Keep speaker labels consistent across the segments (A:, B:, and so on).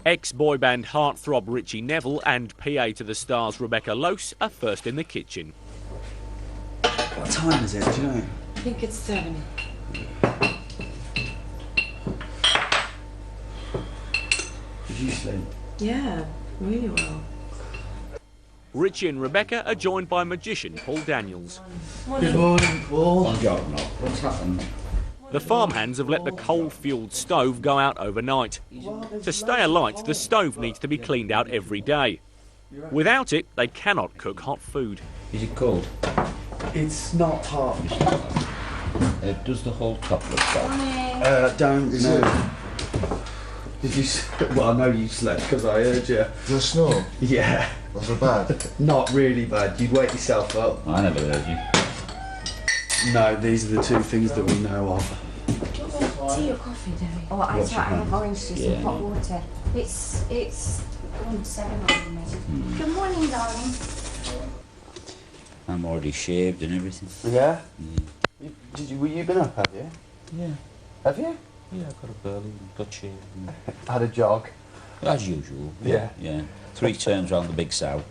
A: Ex-boy band heartthrob Ritchie Neville and PA to the stars Rebecca Lose are first in the kitchen.
B: What time is it, do you know?
C: I think it's 7.
B: Did you sleep?
C: Yeah, really well.
A: Ritchie and Rebecca are joined by magician Paul Daniels.
B: Good morning, Paul.
D: What's happened?
A: The farmhands have let the coal-fuelled stove go out overnight. To stay alight, the stove needs to be cleaned out every day. Without it, they cannot cook hot food.
D: Is it cold?
B: It's not hot.
D: Does the whole top look cold?
B: Don't know. Did you? Well, I know you slept because I heard you.
E: The snow?
B: Yeah.
E: Was it bad?
B: Not really bad. You'd wake yourself up.
D: I never heard you.
B: No, these are the two things that we know of.
C: Tea or coffee, Debbie?
F: Oh, I have orange juice
D: Yeah.
F: and hot water. It's 7 on me. Good morning, darling.
D: I'm already shaved and everything.
B: Yeah?
D: Yeah.
B: Were you been up, have you?
D: Yeah.
B: Have you?
D: Yeah, I got a burley, got shaved.
B: Had a jog.
D: As usual.
B: Yeah.
D: Yeah. 3 turns round the big sow.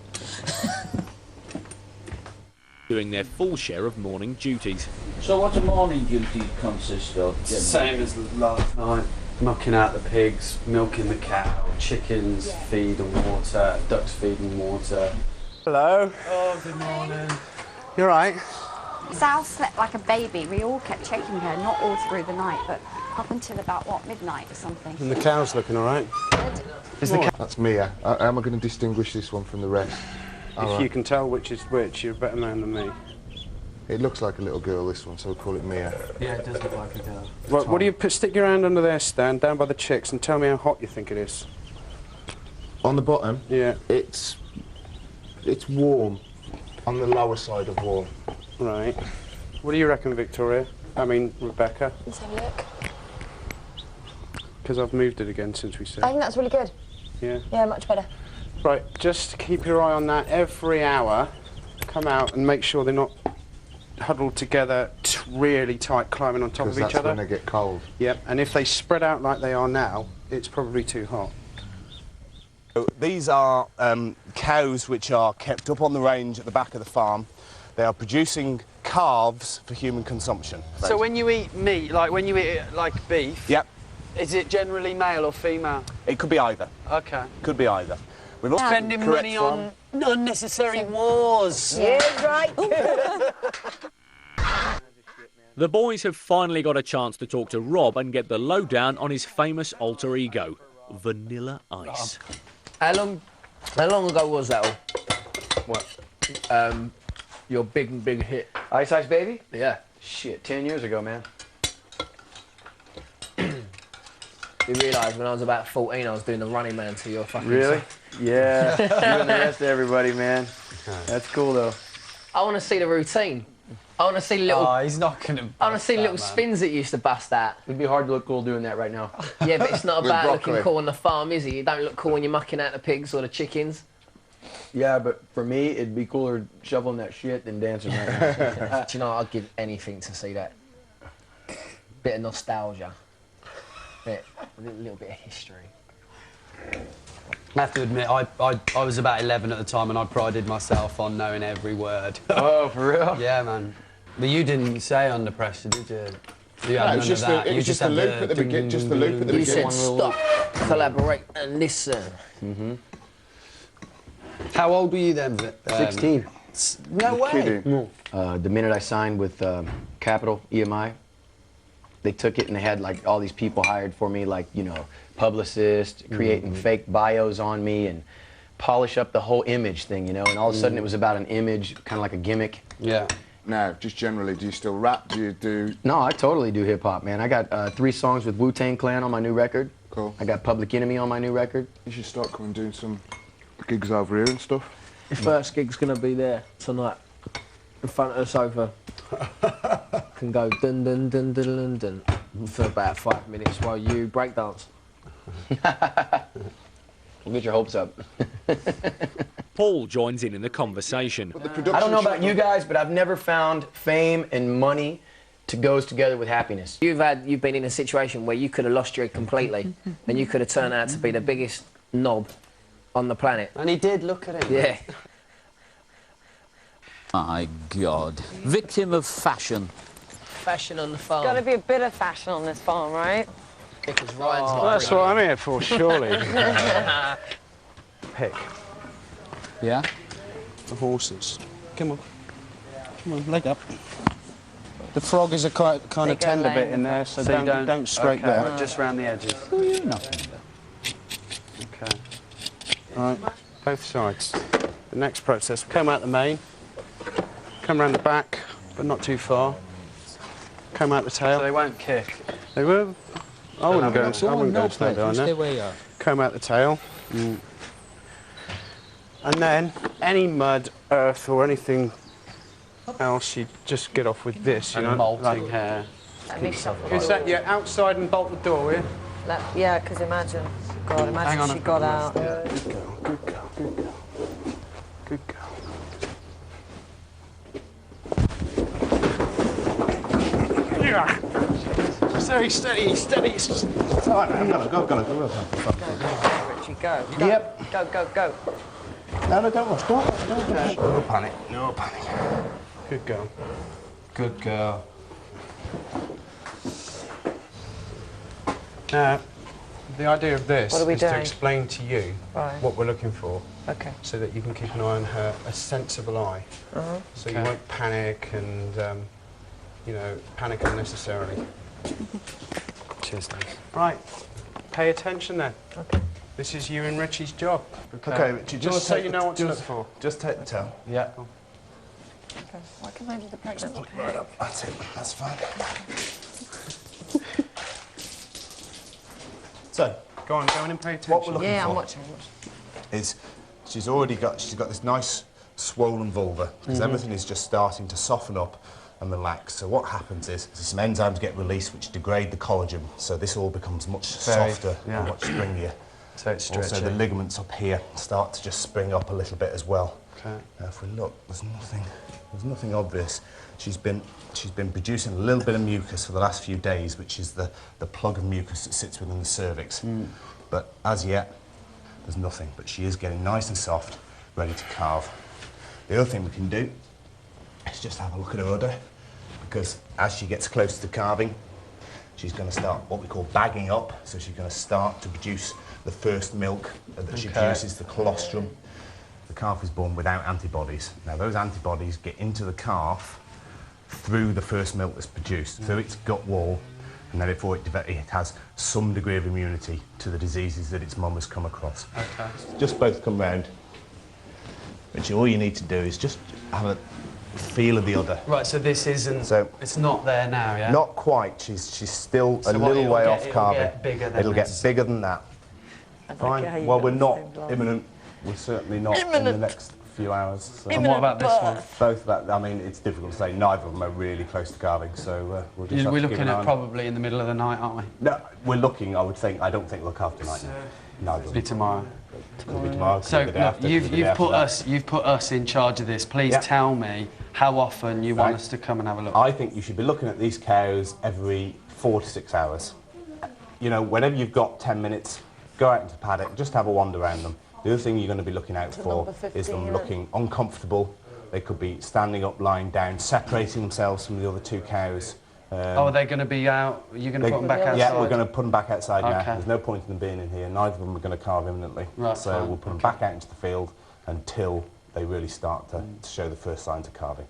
A: Doing their full share of morning duties.
D: So what a morning duty consists of?
B: Same as last night. Mucking out the pigs, milking the cow, chickens feed and water, ducks feed and water. Hello. Oh, good morning. You alright?
F: Sal slept like a baby. We all kept checking her, not all through the night, but up until about, what, midnight or something.
G: And the cow's looking alright?
E: That's Mia. How am I going to distinguish this one from the rest?
G: If you can tell which is which, you're a better man than me.
E: It looks like a little girl, this one, so we'll call it Mia.
B: Yeah, it does look like a girl.
G: Right, what do you stick your hand under there, Stan, down by the chicks, and tell me how hot you think it is.
E: On the bottom,
G: Yeah.
E: it's warm. On the lower side of warm.
G: Right. What do you reckon, Victoria? I mean, Rebecca?
H: Let's have a look.
G: Because I've moved it again since we said.
H: I think that's really good.
G: Yeah.
H: Yeah, much better.
G: Right, just keep your eye on that every hour. Come out and make sure they're not huddled together really tight, climbing on top of each
E: Because
G: other.
E: that's when they get cold.
G: Yep, and if they spread out like they are now, it's probably too hot.
I: These are cows which are kept up on the range at the back of the farm. They are producing calves for human consumption.
J: So when you eat meat, like when you eat it like beef,
I: Yep,
J: is it generally male or female?
I: it could be either.
J: Okay.
I: Could be either. We've also
J: Spending
I: correct
J: money
I: farm.
J: on unnecessary wars.
H: Yeah, right.
A: The boys have finally got a chance to talk to Rob and get the lowdown on his famous alter ego, Vanilla Ice.
K: How long ago was that all?
L: What? Your big hit.
K: Ice Ice Baby?
L: Yeah. Shit, 10 years ago, man.
K: You realise when I was about 14, I was doing the Running Man to your fucking
L: Really?
K: song.
L: Yeah. You and the rest of everybody, man. That's cool, though.
K: I want to see the routine. I want to see little.
L: Oh, he's not gonna.
K: I want to see little spins that you used to bust out.
L: It'd be hard to look cool doing that right now.
K: Yeah, but it's not
E: With
K: about
E: broccoli.
K: looking cool on the farm, is it? You don't look cool when you're mucking out the pigs or the chickens.
L: Yeah, but for me, it'd be cooler shoveling that shit than dancing right now.
K: Do you know, I'd give anything to see that. Bit of nostalgia. A little bit of history.
M: I have to admit, I was about 11 at the time and I prided myself on knowing every word.
L: Oh, for real?
M: Yeah, man. But you didn't say under pressure, did you? You
E: No,
M: had
E: it was
M: none
E: just
M: of that.
E: it was just a
M: had
E: loop at the beginning. Just the loop at the
K: You
E: beginning.
K: said stop, collaborate and listen.
M: Mm-hmm. How old were you then?
L: 16.
M: No way.
E: Kidding.
L: The minute I signed with Capital, EMI, they took it and they had like all these people hired for me, like, you know, publicists, creating fake bios on me and polish up the whole image thing, you know, and all of a sudden it was about an image, kind of like a gimmick.
M: Yeah.
E: Now, just generally, do you still rap? Do you do...
L: No, I totally do hip-hop, man. I got 3 songs with Wu-Tang Clan on my new record.
E: Cool.
L: I got Public Enemy on my new record.
E: You should start coming doing some gigs over here and stuff.
K: Your first gig's gonna be there tonight, in front of the sofa. Can go dun dun dun dun dun dun for about 5 minutes while you breakdance.
L: We'll get your hopes up.
A: Paul joins in the conversation.
L: I don't know about you guys, but I've never found fame and money goes together with happiness.
K: You've been in a situation where you could have lost your head completely and you could have turned out to be the biggest knob on the planet.
J: And he did, look at him.
K: Yeah.
H: My God. Victim of fashion.
K: Fashion on the farm.
N: Got to be a bit of fashion on this farm, right?
K: Because Ryan's not
G: That's what I'm here for, surely. Pick.
H: Yeah?
G: The horses. Come on. Come on, leg up. The frog is a kind of tender bit in there, so
J: you
G: don't scrape
J: okay,
G: there.
J: Just round the edges.
H: Nothing.
G: Okay. All right, both sides. The next process, come out the main, come round the back, but not too far. Come out the tail.
J: So they won't kick.
G: They will. I wouldn't go and stand behind
H: Stay
G: there.
H: where you are.
G: Comb out the tail. And then any mud, earth or anything else, you just get off with this, you know.
J: Molting hair.
N: Let me shuffle.
G: Is that your outside and bolt the door, will you?
N: Yeah, because imagine. God,
J: Hang
N: imagine
J: on
N: she got out.
G: Good girl, good girl, good girl. Good girl. Yeah. Steady, steady, steady.
E: All right, go.
N: Ritchie, go.
E: Yep.
N: Go, go.
E: No, don't rush, don't rush. No panic, no panic.
G: Good girl.
E: Good girl.
G: Now, the idea of this
N: What are we
G: is
N: doing?
G: to explain to you
N: Right.
G: what we're looking for,
N: Okay.
G: so that you can keep an eye on her, a sensible eye. So you won't panic and, you know, panic unnecessarily.
J: Cheers, Dave.
G: Right, pay attention then.
N: Okay.
G: This is you and Richie's job.
E: Okay, Richie,
G: Just so you know what to look for.
E: Just take the tail.
G: Yeah.
N: Okay. Why can I do the pregnant pig?
E: Right up. That's it. That's fine. So,
G: Go on and pay attention.
E: what we're looking
N: Yeah,
E: for
N: I'm watching.
E: is she's got this nice swollen vulva because everything is just starting to soften up and relax. So what happens is some enzymes get released which degrade the collagen, so this all becomes much softer and much springier.
J: So it's stretchy.
E: Also the ligaments up here start to just spring up a little bit as well.
G: Okay.
E: Now if we look, there's nothing obvious. She's been producing a little bit of mucus for the last few days, which is the plug of mucus that sits within the cervix. But as yet, there's nothing. But she is getting nice and soft, ready to carve. The other thing we can do is just have a look at her udder, because as she gets close to carving, she's going to start what we call bagging up. So she's going to start to produce the first milk that she produces, the colostrum. The calf is born without antibodies. Now those antibodies get into the calf through the first milk that's produced, through its gut wall, and then before it has some degree of immunity to the diseases that its mum has come across.
J: Okay.
E: Just both come round. Which all you need to do is just have a feel of the udder.
J: Right, so this isn't...
E: So
J: it's not there now, yeah?
E: Not quite. She's still
J: So
E: a
J: what,
E: little
J: it'll
E: way
J: get-
E: off
J: it'll
E: carving.
J: get bigger than
E: It'll get
J: this.
E: bigger than that.
N: How
E: Fine.
N: you
E: Well,
N: got
E: we're
N: the
E: not
N: same blood.
E: imminent. We're certainly not in the next few hours. So.
J: And what about this one?
E: Both that. I mean, it's difficult to say. Neither of them are really close to carving, so we'll just have
J: We're
E: to keep
J: looking
E: an eye
J: at
E: on.
J: probably in the middle of the night, aren't we?
E: No, we're looking. I would think. I don't think we'll carve tonight. No,
J: It'll be tomorrow.
E: Could be tomorrow. Could
J: So
E: be the day
J: look,
E: after, could be the day after that.
J: you've put us in charge of this. Please tell me how often you want us to come and have a look.
E: I think you should be looking at these cows every 4 to 6 hours. You know, whenever you've got 10 minutes, go out into the paddock, just have a wander around them. The other thing you're going to be looking out for is them looking uncomfortable. They could be standing up, lying down, separating themselves from the other two cows.
J: Are they going to be out? You're going to put them back outside?
E: Yeah, we're going to put them back outside now.
J: Okay.
E: There's no point in them being in here. Neither of them are going to carve imminently.
J: Right,
E: so
J: fine.
E: we'll put them back out into the field until they really start to show the first signs of carving.